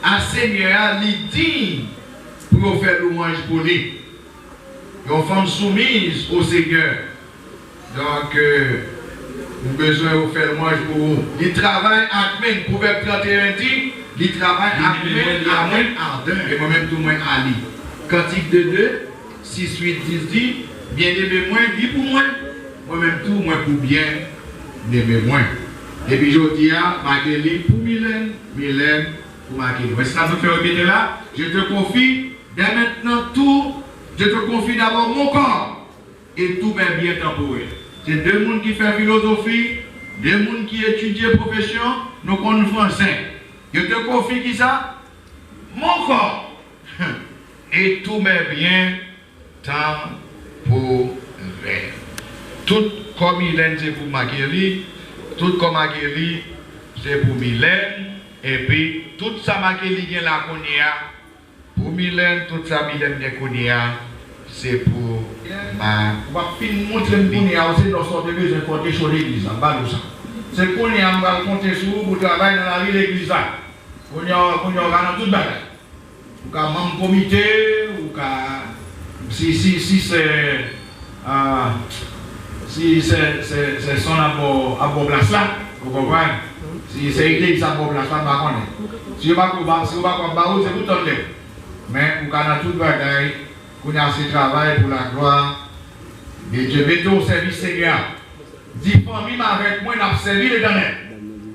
à Seigneur, les dignes pour faire louange pour lui. Il y a des femmes soumises au Seigneur. Donc, nous avons besoin de faire louange pour vous. Ils travaillent à Amen. Proverbe 31 dit, ils travaillent à Amen, ardent. Et moi-même, tout le monde à lui. Cantique de 2, 6, 8, 10 dit, bien aimé moi, vie pour moi. Moi-même, tout, moi pour bien aimer moi. Et puis je dis à Makéli pour Mylène pour Makéli. Est-ce que ça me fait répéter là? Je te confie dès maintenant tout, je te confie d'abord mon corps et tout mes biens temporaires. C'est deux personnes qui font philosophie, deux personnes qui étudient profession, nous connaissons français. Je te confie qui ça? Mon corps et tous mes biens temporaires. Tout comme Mylène c'est pour Makéli. Tout comme Makéli, c'est pour Mylène. Et puis, tout ça Makéli vient la Kounia. Pour Mylène, tout ça Mylène vient Kounia. C'est pour ma. On va finir montrer Kounia aussi dans son début de compter sur l'église. C'est Kounia, on va compter sur vous pour travailler dans la vie de l'église. Kounia, on va dans toute bagaille. Ou qu'à membre comité, ou qu'à. Si c'est. Si c'est son à place là, vous comprenez? Si c'est l'église à place là, vous connaissez. Si vous ne pouvez pas c'est tout le temps. Mais vous avez tout le bagage, vous avez ce travail pour la gloire de Dieu. Mettez au service Seigneur. 10 familles avec moi, nous avons servi l'Éternel.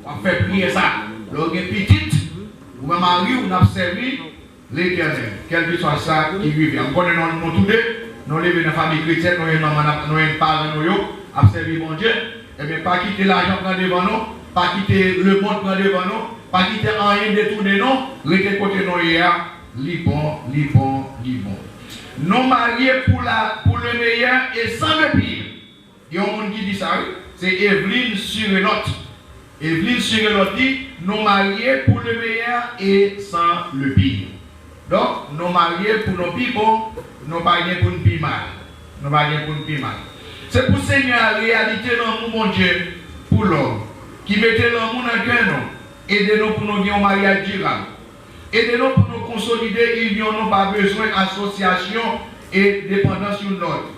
On fait prier ça. Lorsque petite, ou même mari, on a servi l'Éternel. Quel que soit ça qui vit. On connaît nous tous deux. Nous levons dans la famille chrétienne, nous avons un parent, nous avons servi mon Dieu. Et bien, pas quitter l'argent devant nous, pas quitter le monde devant nous, pas quitter rien détourner nous, rester côté nous hier, bon. Nous mariés pour le meilleur et sans le pire. Il y a un monde qui dit ça, c'est Evelyne Surelotte. Evelyne Surelotte dit, nous mariés pour le meilleur et sans le pire. Donc, nous mariés pour nos pires bons, nous mariés pour nous pire mal. C'est pour Seigneur la réalité dans mon Dieu, pour l'homme, qui mettait l'amour dans le cœur, aidez-nous pour nous gagner un mariage durable. Aidez-nous pour nous consolider l'union, nous pas besoin d'association et dépendance sur l'autre.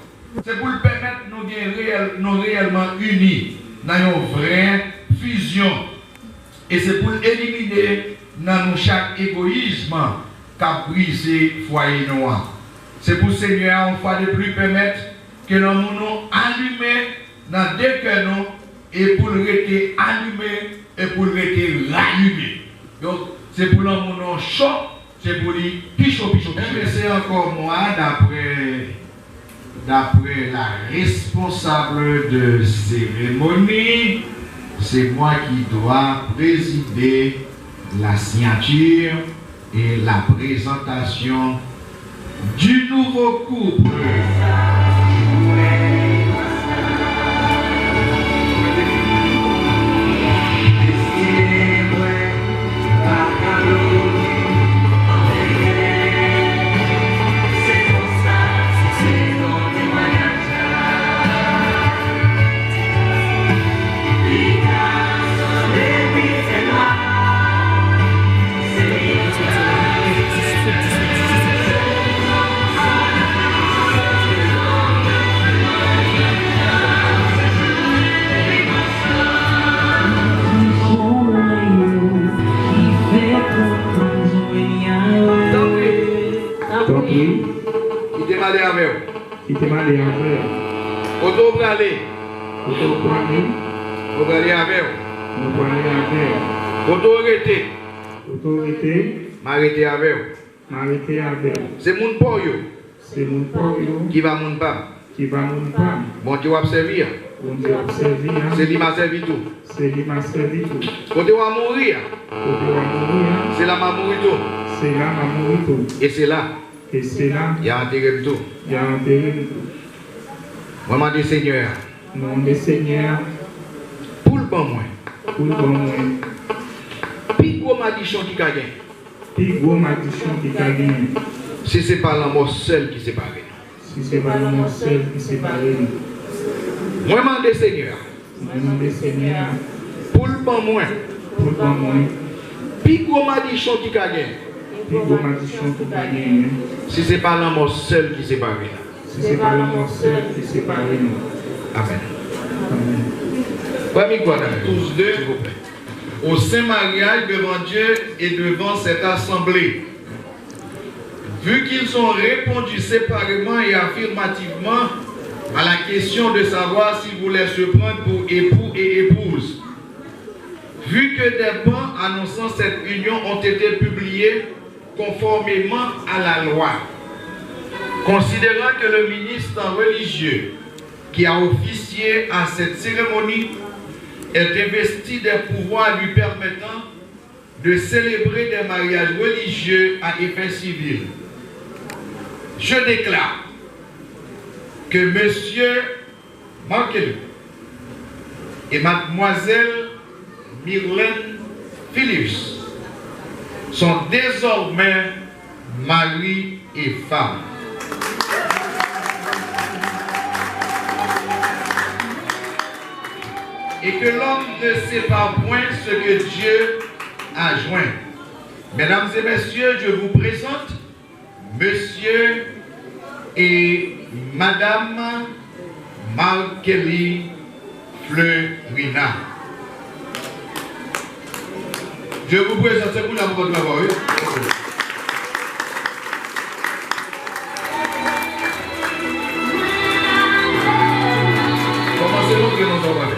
C'est pour le permettre de nous réellement unis dans une vraie fusion. Et c'est pour éliminer dans nous chaque égoïsme qui a brisé le foyer noir. C'est pour le Seigneur, une fois de plus, permettre que nous nous allumer dans deux cœurs et pour le rester allumé et pour le rester rallumé. Donc, c'est pour l'homme chaud, c'est pour lui pichot. Mais c'est encore moi, d'après la responsable de cérémonie, c'est moi qui dois présider la signature et la présentation du nouveau couple. Qui te m'a dit avec Auto pour aller avec Auto m'arrêter avec c'est mon poyo qui va mon pas bon Dieu va servir c'est lui m'a servi tout quand tu vas mourir c'est là m'a mourir tout et c'est là il y a enterré tout. Moi, je dis Seigneur. Pour le bon moins. Puis gros maldition qui gagne. Si ce n'est pas l'amour seul qui sépare. Moi, je dis Seigneur. Pour le bon moins. Puis gros maldition qui gagne. Si ce n'est pas l'amour seul qui sépare. Amen. Tous deux, s'il vous plaît. Au saint mariage devant Dieu et devant cette assemblée. Vu qu'ils ont répondu séparément et affirmativement à la question de savoir s'ils voulaient se prendre pour époux et épouse. Vu que des bancs annonçant cette union ont été publiés conformément à la loi, considérant que le ministre religieux qui a officié à cette cérémonie est investi des pouvoirs lui permettant de célébrer des mariages religieux à effet civil, je déclare que M. Markel et Mademoiselle Myrlène Phillips sont désormais mari et femme. Et que l'homme ne sépare point ce que Dieu a joint. Mesdames et messieurs, je vous présente Monsieur et Madame Markelly Fleurina. Je vous présente, c'est pour votre travail. Commencez-nous que nous avons fait.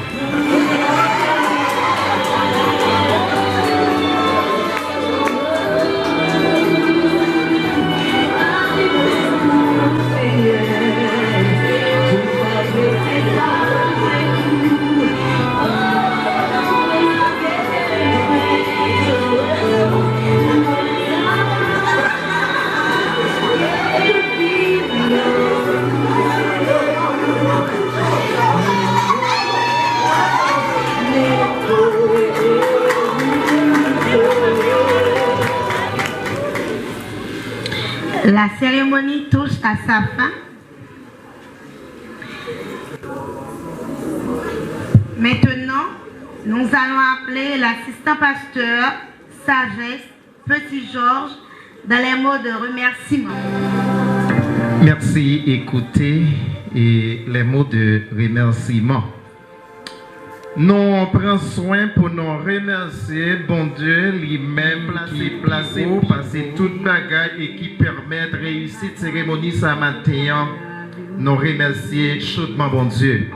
La cérémonie touche à sa fin. Maintenant, nous allons appeler l'assistant pasteur Sagesse Petit Georges dans les mots de remerciement. Merci, écoutez et les mots de remerciement. Nous prenons soin pour nous remercier, bon Dieu, lui-même qui est placé pour passer toute bagaille et qui permet de réussir cette cérémonie ce matin. Nous remercier chaudement, bon Dieu.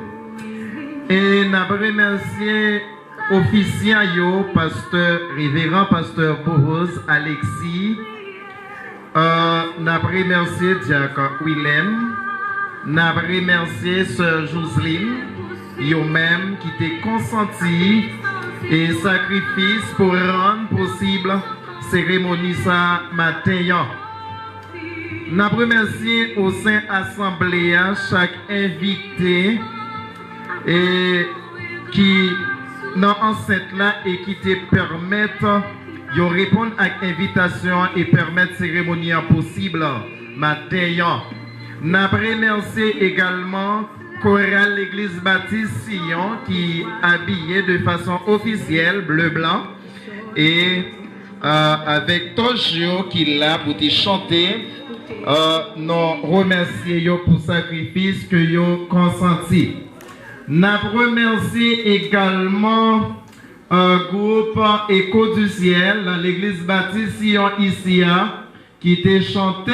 Et nous remercier officiant yo, pasteur, révérend pasteur Boros Alexis, n'a remercié Diacre Willem, n'a remercié sœur Jocelyne, yo même qui t'est consenti et sacrifice pour rendre possible cérémonie ça matin. N'a remercié au sein assemblée chaque invité et qui dans enceinte là et qui te permettent de répondre à l'invitation et permettre cérémonie possible matin. N'a remercié également chorale l'église baptiste Sion qui habillé de façon officielle bleu-blanc et avec Toshio qui l'a pour te chanter. Nous remercions pour le sacrifice que vous avez consenti. Nous remercions également un groupe Écho du ciel dans l'église baptiste Sion ici qui t'a chanté.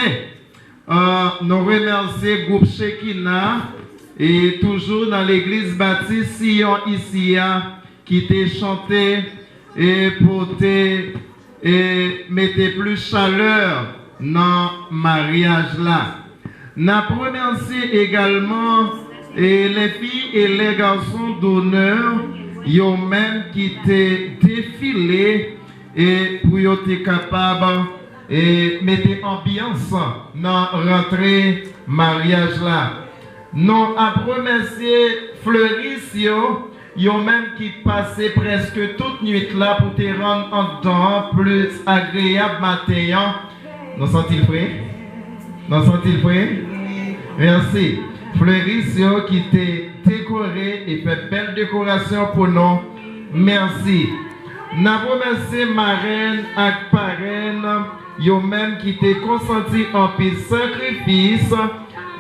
Nous remercions le groupe Shekina et toujours dans l'église baptiste Sion ici qui t'a chanté et pour te mettre plus chaleur dans le mariage là. Nous remercions également les filles et les garçons d'honneur, yo même qui t'ont défilé et pour être capable de mettre ambiance dans rentrée mariage là. Nous remercions Fleuris yo même qui passait presque toute nuit là pour te rendre en temps plus agréable matin. Nous sommes-ils prêts? Nous sommes-ils prêts? Merci. Fleuris qui t'a décoré et fait belle décoration pour nous. Merci. Nous remercions marraine et parraine, yo même qui t'a consenti en pile sacrifice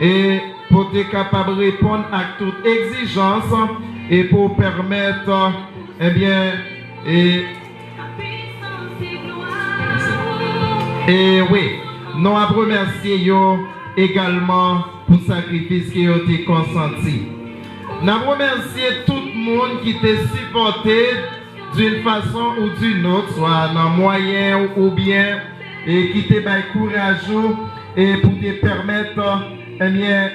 et pour être capable de répondre à toute exigence et pour permettre, eh bien, et oui, nous remercions également pour le sacrifice qui a été consenti. Nous remercions tout le monde qui t'a supporté d'une façon ou d'une autre, soit dans moyen ou bien, et qui t'a courageux et pour te permettre, eh bien,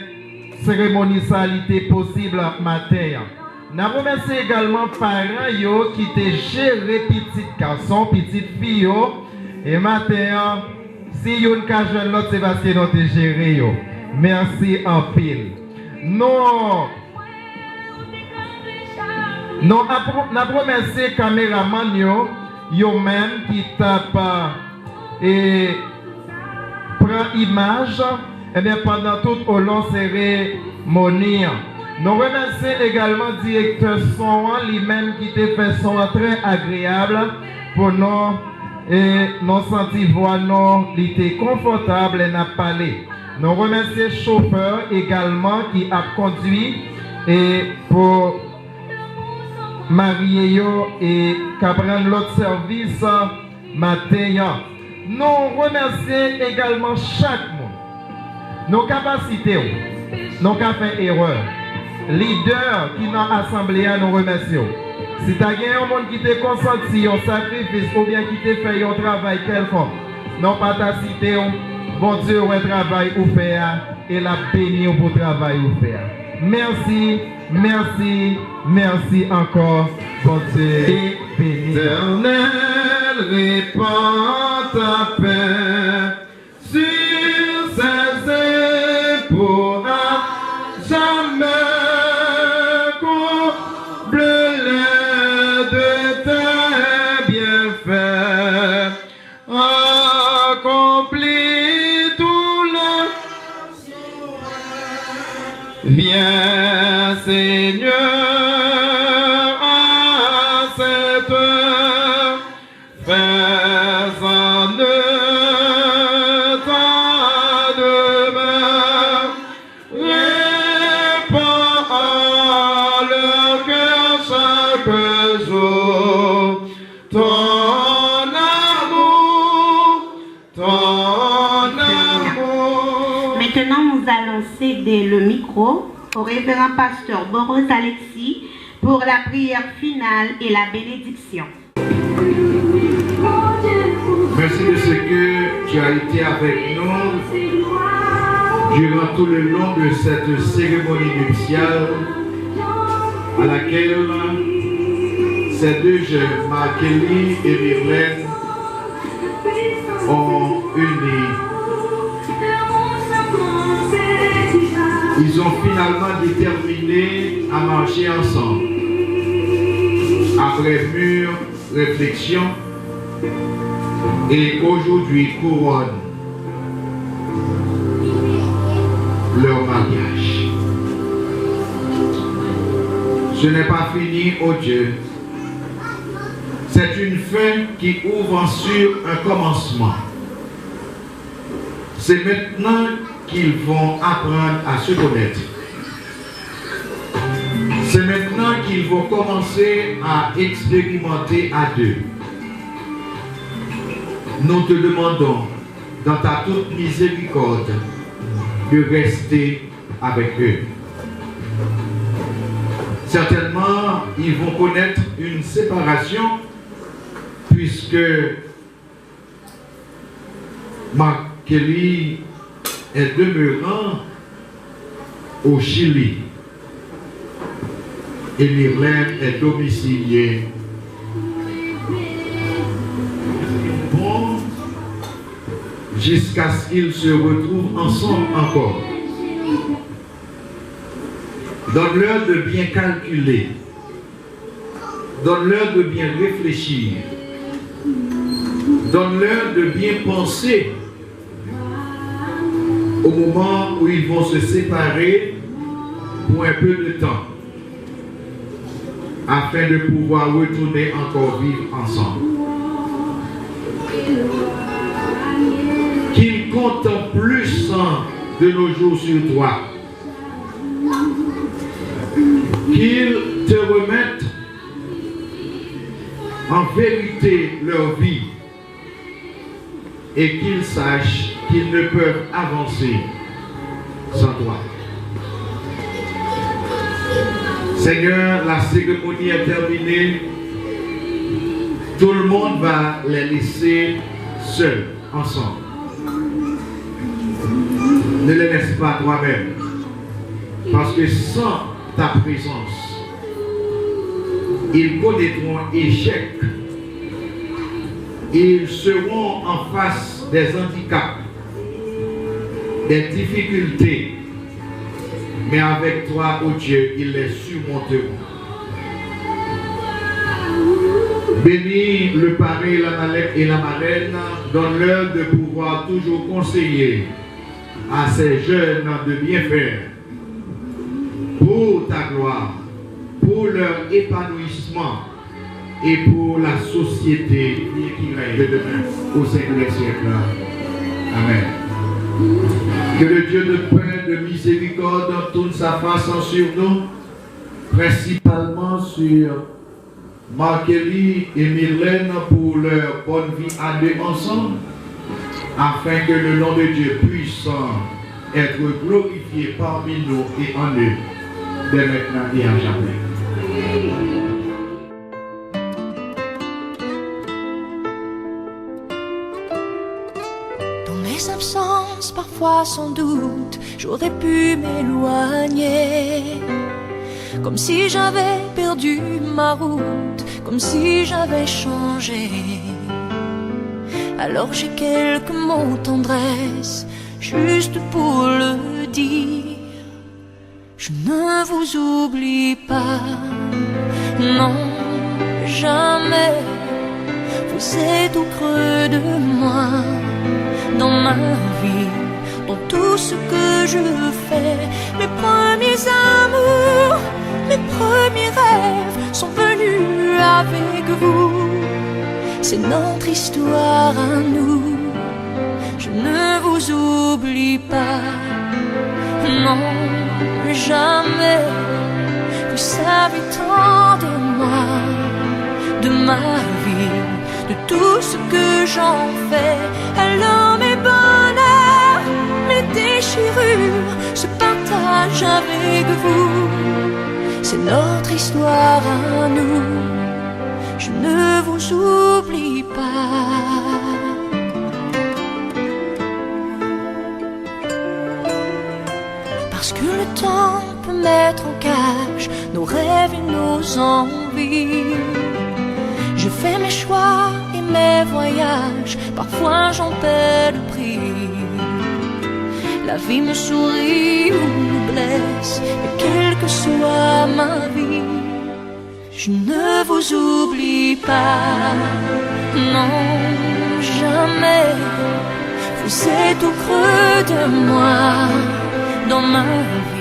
cérémonialité possible matin. Nous remercions également parents qui t'a géré petit garçon, petite fille. Et matin, si vous avez un jeune l'autre, c'est parce que nous avons géré. Merci en pile. Nous remercions les caméramans yo même qui tapent et prend image pendant tout au long cérémonie. Nous remercions également le directeur son lui-même qui t'a fait son très agréable pour nous. Et nous senti voix non, il était confortable et n'a parlé. Nous remercions le chauffeur également qui a conduit et pour marier et qui prendre l'autre service matin. Nous remercions également chaque monde. Nos capacités, nos fait erreur. Leader qui dans l'assemblée, nous remercions. Si tu as un monde qui t'a consenti un sacrifice ou bien qui t'a fait un travail quelconque, non pas ta cité, bon Dieu, un travail ou faire et la béni pour le travail ou faire. Merci, merci, merci encore, bon Dieu, et béni. Éternel, répand ta paix sur ses épaules à jamais. Viens Seigneur à cette heure, fais-en ta demeure, répands à leur cœur chaque jour ton amour, ton amour. Maintenant, nous allons céder le micro au révérend pasteur Boros Alexis pour la prière finale et la bénédiction. Merci de ce que tu as été avec nous durant tout le long de cette cérémonie nuptiale à laquelle ces deux jeunes, Mark-Kelly et Myrlène, ont uni. Ils ont finalement déterminé à marcher ensemble. Après mûre réflexion, et aujourd'hui couronne leur mariage. Ce n'est pas fini, oh Dieu. C'est une fin qui ouvre sur un commencement. C'est maintenant qu'ils vont apprendre à se connaître. C'est maintenant qu'ils vont commencer à expérimenter à deux. Nous te demandons, dans ta toute miséricorde, de rester avec eux. Certainement, ils vont connaître une séparation, puisque Mark-Kelly est demeurant au Chili et Myrlène est domiciliée. Bon, jusqu'à ce qu'ils se retrouvent ensemble encore. Donne-leur de bien calculer, donne-leur de bien réfléchir, donne-leur de bien penser au moment où ils vont se séparer pour un peu de temps, afin de pouvoir retourner encore vivre ensemble. Qu'ils comptent plus de nos jours sur toi. Qu'ils te remettent en vérité leur vie et qu'ils sachent qu'ils ne peuvent avancer sans toi. Seigneur, la cérémonie est terminée. Tout le monde va les laisser seuls, ensemble. Ne les laisse pas toi-même. Parce que sans ta présence, ils connaîtront échec. Ils seront en face des handicaps, des difficultés. Mais avec toi, oh Dieu, ils les surmonteront. Bénis le parrain et la marraine, donne-leur de pouvoir toujours conseiller à ces jeunes de bien faire pour ta gloire, pour leur épanouissement et pour la société qui règne de demain au siècle des siècles. Amen. Que le Dieu de paix, de miséricorde tourne sa face sur nous, principalement sur Mark-Kelly et Myrlène pour leur bonne vie à deux ensemble, afin que le nom de Dieu puisse être glorifié parmi nous et en eux, dès maintenant et à jamais. Dans mes absences, parfois sans doute, j'aurais pu m'éloigner. Comme si j'avais perdu ma route, comme si j'avais changé. Alors j'ai quelques mots tendresse, juste pour le dire. Je ne vous oublie pas, non, jamais. Vous êtes au creux de moi, dans ma vie, dans tout ce que je fais. Mes premiers amours, mes premiers rêves sont venus avec vous. C'est notre histoire à nous. Je ne vous oublie pas, non, jamais. Vous savez tant de moi, de ma vie, de tout ce que j'en fais. Alors mes bonheurs, mes déchirures se partagent avec vous. c'est notre histoire à nous. Je ne vous oublie pas. Parce que le temps peut mettre en cage nos rêves et nos envies. Je fais mes choix et mes voyages, parfois j'en paie le prix. La vie me sourit ou me blesse, et quelle que soit ma vie, je ne vous oublie pas, non, jamais. Vous êtes au creux de moi, dans ma vie.